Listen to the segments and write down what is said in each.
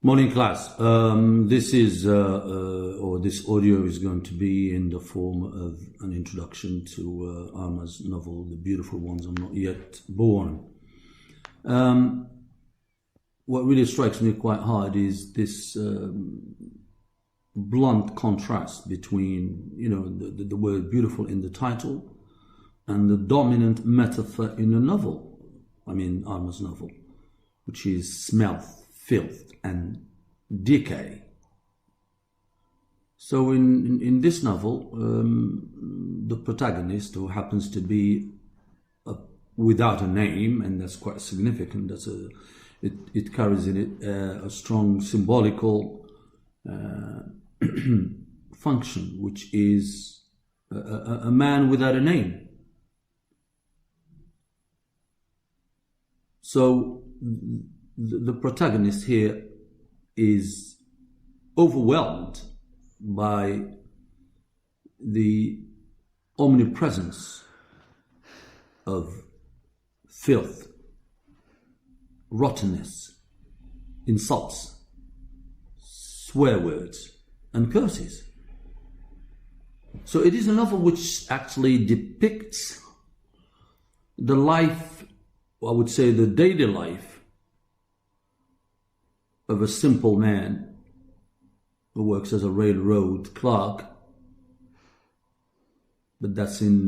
Morning class. This audio is going to be in the form of an introduction to Arma's novel, The Beautiful Ones Are Not Yet Born. What really strikes me quite hard is this blunt contrast between, the word beautiful in the title and the dominant metaphor in the novel, Arma's novel, which is smell, filth, and decay. So in this novel, the protagonist, who happens to be without a name, and that's quite significant, it carries in it a strong symbolical function, which is a man without a name. So the protagonist here is overwhelmed by the omnipresence of filth, rottenness, insults, swear words, and curses. So it is a novel which actually depicts the life, I would say the daily life, of a simple man who works as a railroad clerk, but that's in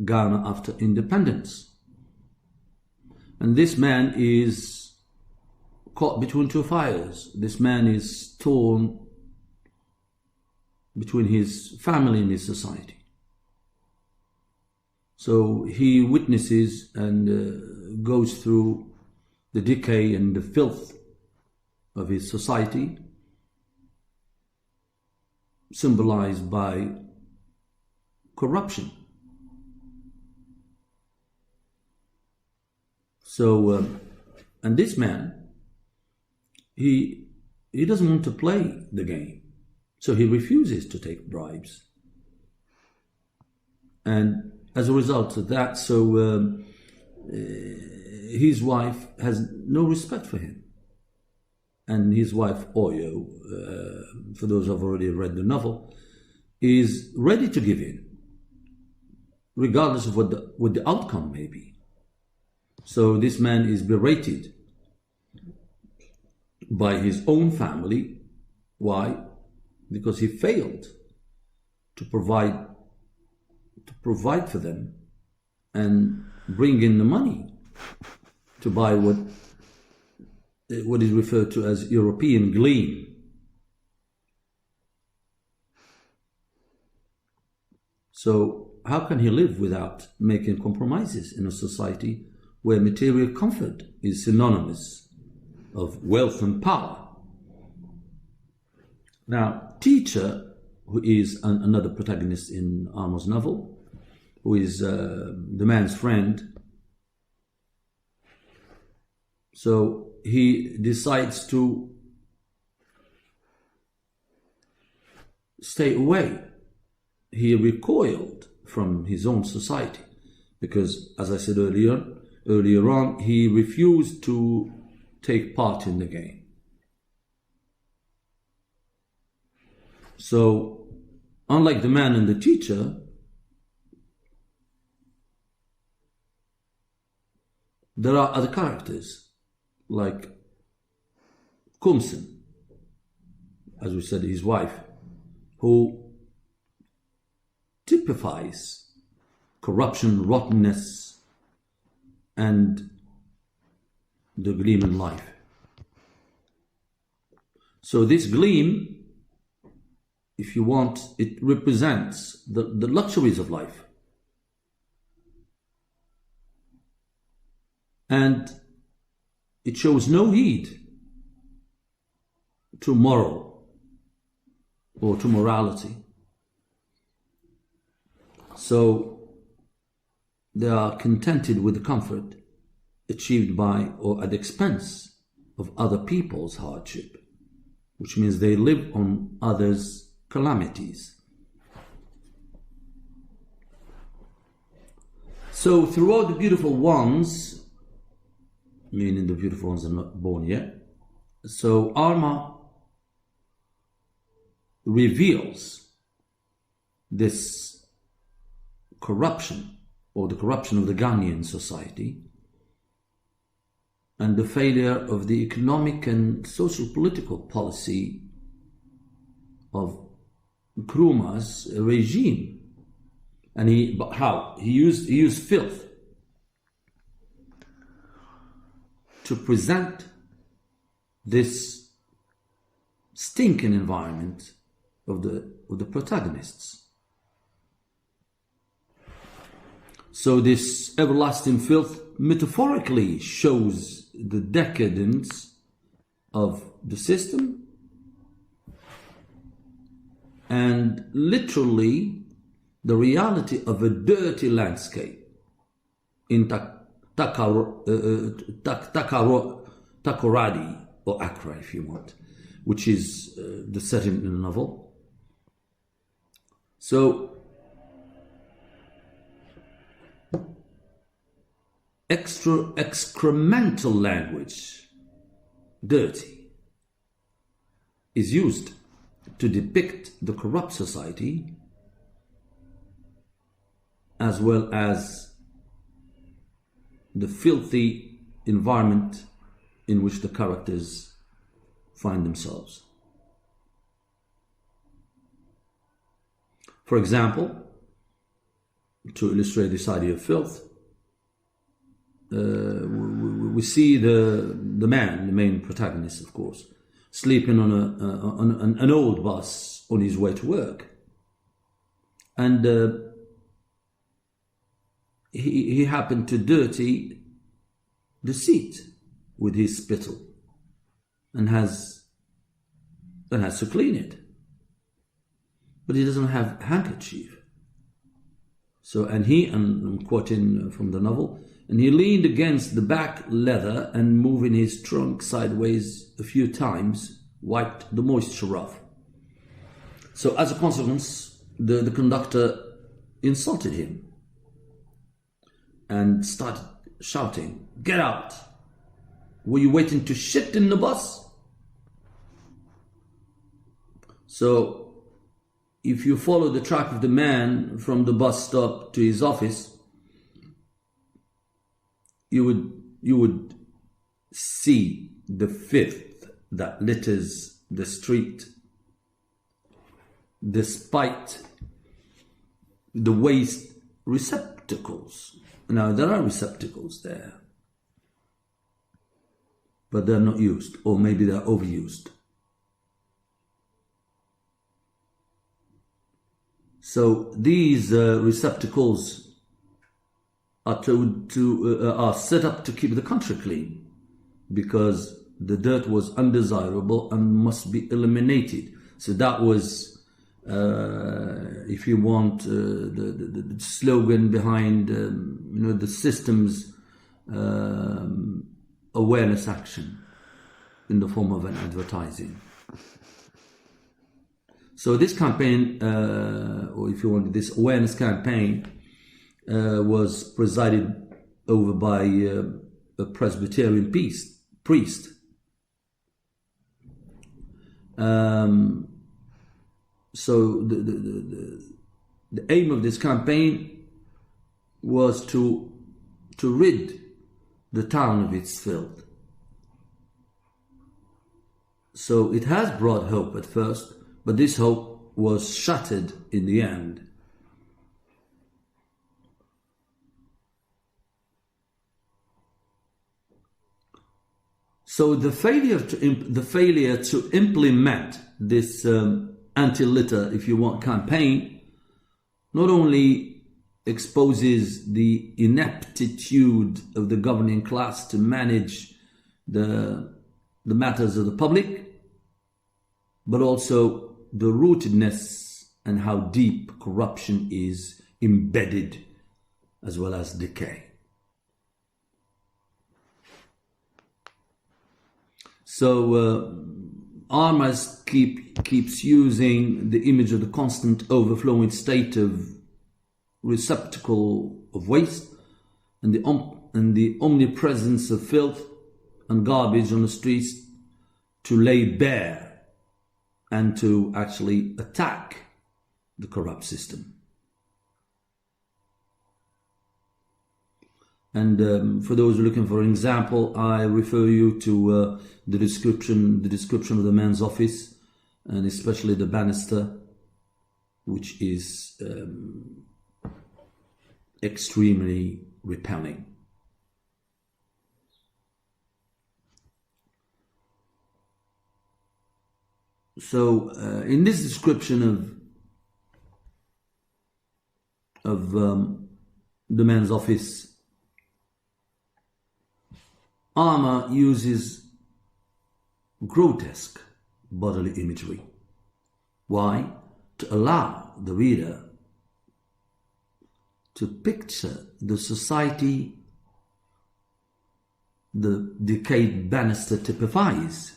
Ghana after independence. And this man is caught between two fires. This man is torn between his family and his society. So he witnesses and goes through the decay and the filth of his society, symbolized by corruption. So, and this man, he doesn't want to play the game, so he refuses to take bribes. And as a result of that, his wife has no respect for him. And his wife, Oyo, for those who have already read the novel, is ready to give in, regardless of what the outcome may be. So this man is berated by his own family. Why? Because he failed to provide for them and bring in the money to buy what is referred to as European gleam. So how can he live without making compromises in a society where material comfort is synonymous of wealth and power? Now, Teacher, who is another protagonist in Arma's novel, who is the man's friend, so he decides to stay away. He recoiled from his own society because, as I said earlier on, he refused to take part in the game. So, unlike the man and the teacher, there are other characters, like Kumsin, as we said, his wife, who typifies corruption, rottenness, and the gleam in life. So this gleam, if you want, it represents the luxuries of life. And it shows no heed to moral or to morality. So they are contented with the comfort achieved by or at the expense of other people's hardship, which means they live on others' calamities. So throughout The Beautiful Ones, meaning the beautiful ones are not born yet, So Arma reveals this corruption, or the corruption of the Ghanaian society, and the failure of the economic and social political policy of Nkrumah's regime. And but how? He used filth to present this stinking environment of the protagonists. So this everlasting filth metaphorically shows the decadence of the system, and literally the reality of a dirty landscape in Takoradi, or Accra if you want, which is the setting in the novel. So excremental language, dirty, is used to depict the corrupt society, as well as the filthy environment in which the characters find themselves. For example, to illustrate this idea of filth, we see the man, the main protagonist, of course, sleeping on an old bus on his way to work, and he happened to dirty the seat with his spittle, and has to clean it, but he doesn't have a handkerchief. So, and I'm quoting from the novel, and he leaned against the back leather and, moving his trunk sideways a few times, wiped the moisture off. So as a consequence, the conductor insulted him and started shouting, "Get out! Were you waiting to shit in the bus?" So if you follow the track of the man from the bus stop to his office, you would see the filth that litters the street, despite the waste receptacles. Now, there are receptacles there, but they're not used, or maybe they're overused. So these receptacles are are set up to keep the country clean, because the dirt was undesirable and must be eliminated. So that was, if you want, the slogan behind the system's awareness action in the form of an advertising. So this campaign, or if you want, this awareness campaign, was presided over by a Presbyterian priest. So the aim of this campaign was to rid the town of its filth. So it has brought hope at first, but this hope was shattered in the end. So the failure to implement this anti-litter, if you want, campaign, not only exposes the ineptitude of the governing class to manage the matters of the public, but also the rootedness and how deep corruption is embedded, as well as decay. So Armas keeps using the image of the constant overflowing state of receptacle of waste, and the omnipresence of filth and garbage on the streets, to lay bare and to actually attack the corrupt system. And for those looking for an example, I refer you to the description of the man's office, and especially the banister, which is extremely repelling. So in this description of the man's office, Armour uses grotesque bodily imagery. Why? To allow the reader to picture the society the decayed banister typifies.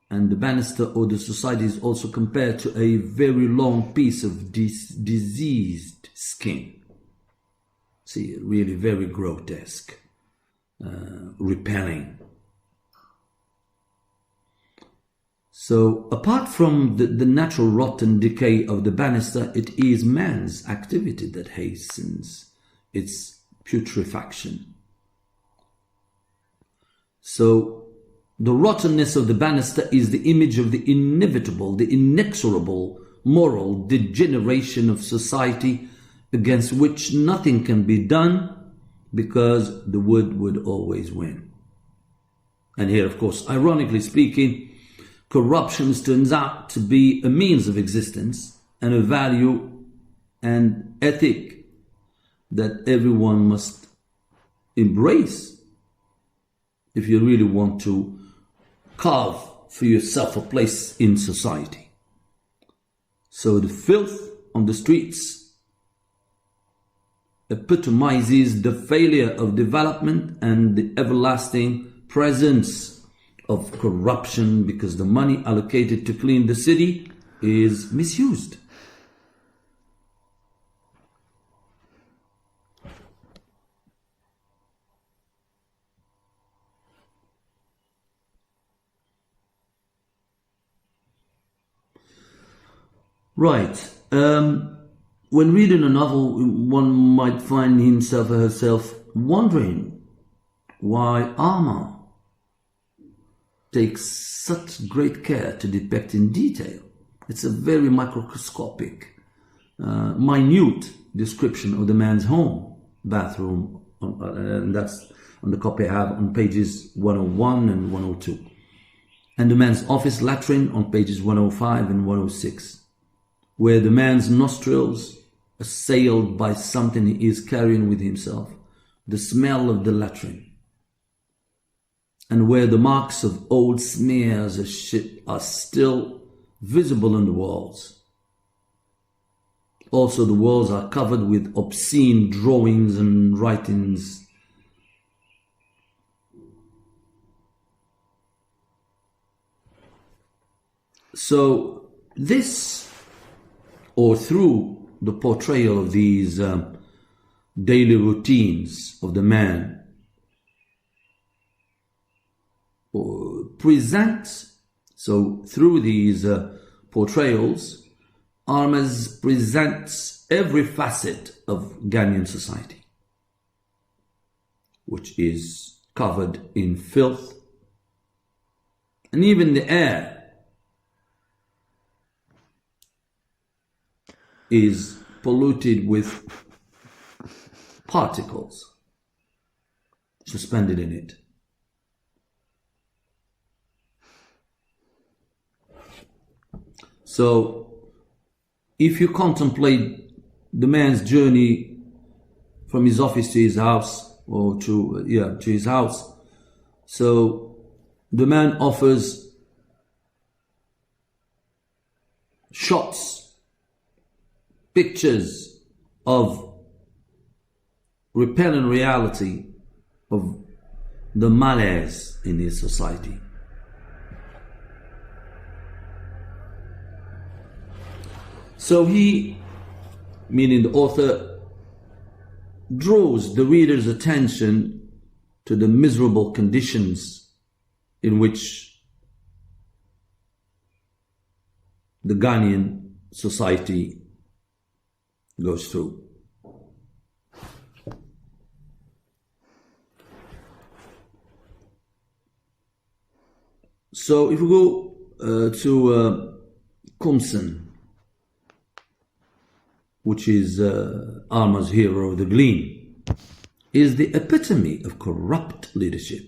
And the banister or the society is also compared to a very long piece of diseased skin. See, really very grotesque, repelling. So apart from the natural rot and decay of the banister, it is man's activity that hastens its putrefaction. So the rottenness of the banister is the image of the inevitable, the inexorable moral degeneration of society against which nothing can be done because the wood would always win. And here, of course, ironically speaking, corruption turns out to be a means of existence and a value and ethic that everyone must embrace if you really want to carve for yourself a place in society. So the filth on the streets epitomizes the failure of development and the everlasting presence of corruption, because the money allocated to clean the city is misused. Right. When reading a novel, one might find himself or herself wondering why Armour takes such great care to depict in detail. It's a very microscopic, minute description of the man's home, bathroom, and that's on the copy I have on pages 101 and 102. And the man's office latrine on pages 105 and 106. Where the man's nostrils, assailed by something he is carrying with himself, the smell of the latrine, and where the marks of old smears of shit are still visible on the walls. Also, the walls are covered with obscene drawings and writings. So this, or through the portrayal of these daily routines of the man, presents, so through these portrayals, Armour presents every facet of Ghanaian society, which is covered in filth, and even the air is polluted with particles suspended in it. So if you contemplate the man's journey from his office to his house, or to his house, so the man offers shots, pictures of repellent reality of the malaise in his society. So he, meaning the author, draws the reader's attention to the miserable conditions in which the Ghanaian society goes through. So if we go to Kumsin, which is Arma's hero, the Gleam, is the epitome of corrupt leadership.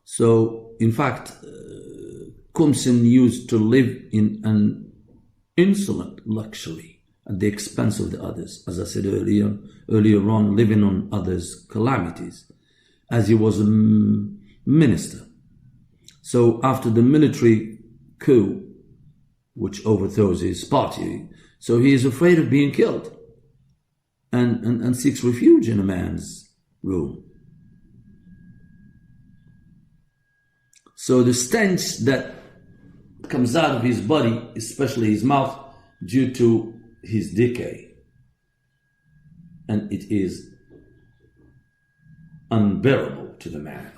So, in fact, Kumsin used to live in an insolent luxury at the expense of the others, as I said earlier on, living on others' calamities, as he was a minister. So after the military coup, which overthrows his party, so he is afraid of being killed and seeks refuge in a man's room. So the stench that comes out of his body, especially his mouth, due to his decay, and it is unbearable to the man.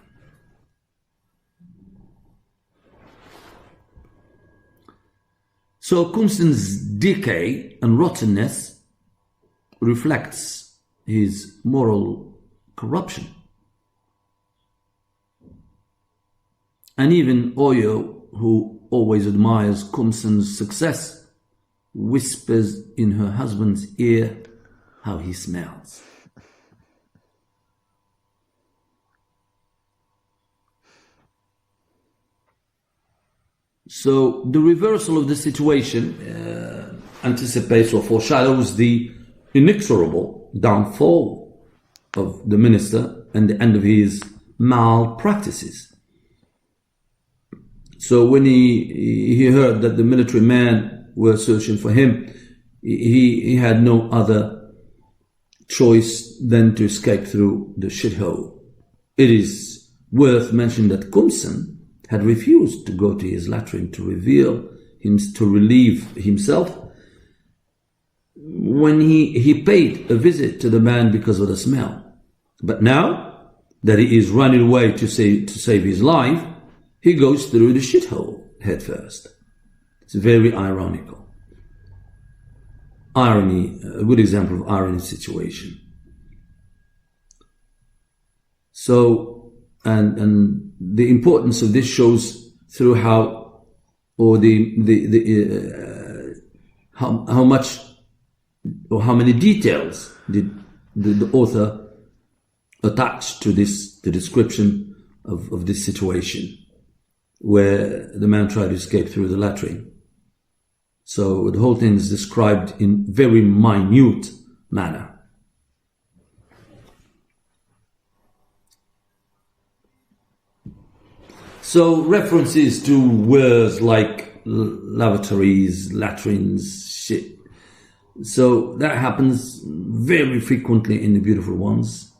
So Kumsin's decay and rottenness reflects his moral corruption. And even Oyo, who always admires Kumsin's success, whispers in her husband's ear how he smells. So the reversal of the situation anticipates or foreshadows the inexorable downfall of the minister and the end of his malpractices. So when he heard that the military men were searching for him, he had no other choice than to escape through the shithole. It is worth mentioning that Kumsin had refused to go to his latrine to relieve himself when he paid a visit to the man because of the smell. But now that he is running away to save his life, he goes through the shithole head first. It's very ironical. Irony, a good example of irony situation. So, and the importance of this shows through how, or how much, or how many details did the author attach to this, the description of this situation, where the man tried to escape through the latrine. So the whole thing is described in very minute manner. So references to words like lavatories, latrines, shit. So that happens very frequently in the beautiful ones.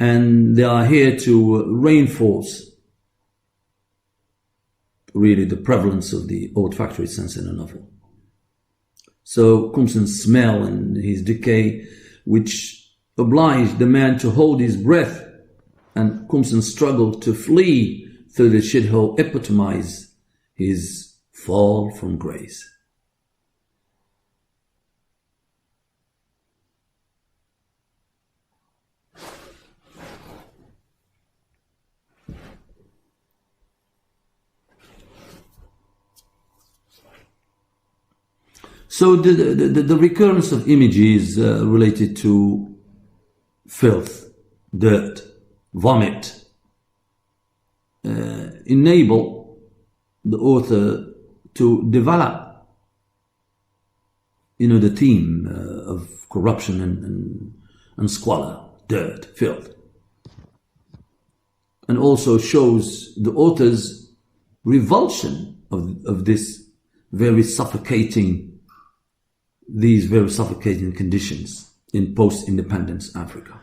And they are here to reinforce really the prevalence of the olfactory sense in a novel. So Kumsin's smell and his decay, which obliged the man to hold his breath, and Kumsin's struggle to flee through the shithole, epitomize his fall from grace. So the recurrence of images related to filth, dirt, vomit, enable the author to develop, the theme of corruption and squalor, dirt, filth, and also shows the author's revulsion of these very suffocating conditions in post-independence Africa.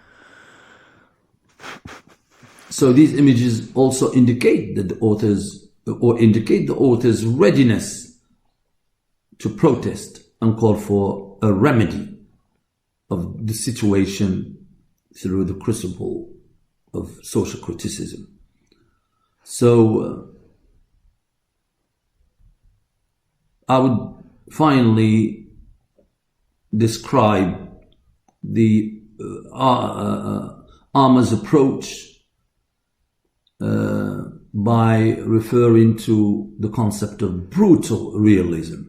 So these images also indicate the author's readiness to protest and call for a remedy of the situation through the crucible of social criticism. So I would finally describe the Arma's approach by referring to the concept of brutal realism.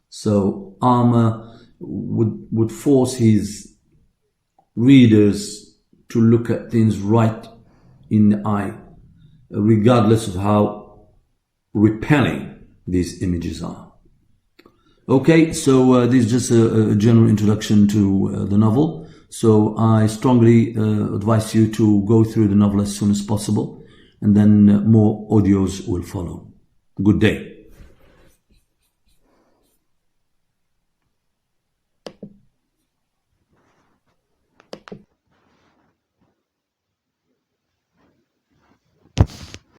So Arma would force his readers to look at things right in the eye, regardless of how repelling these images are. Okay, so this is just a general introduction to the novel. So I strongly advise you to go through the novel as soon as possible, and then more audios will follow. Good day.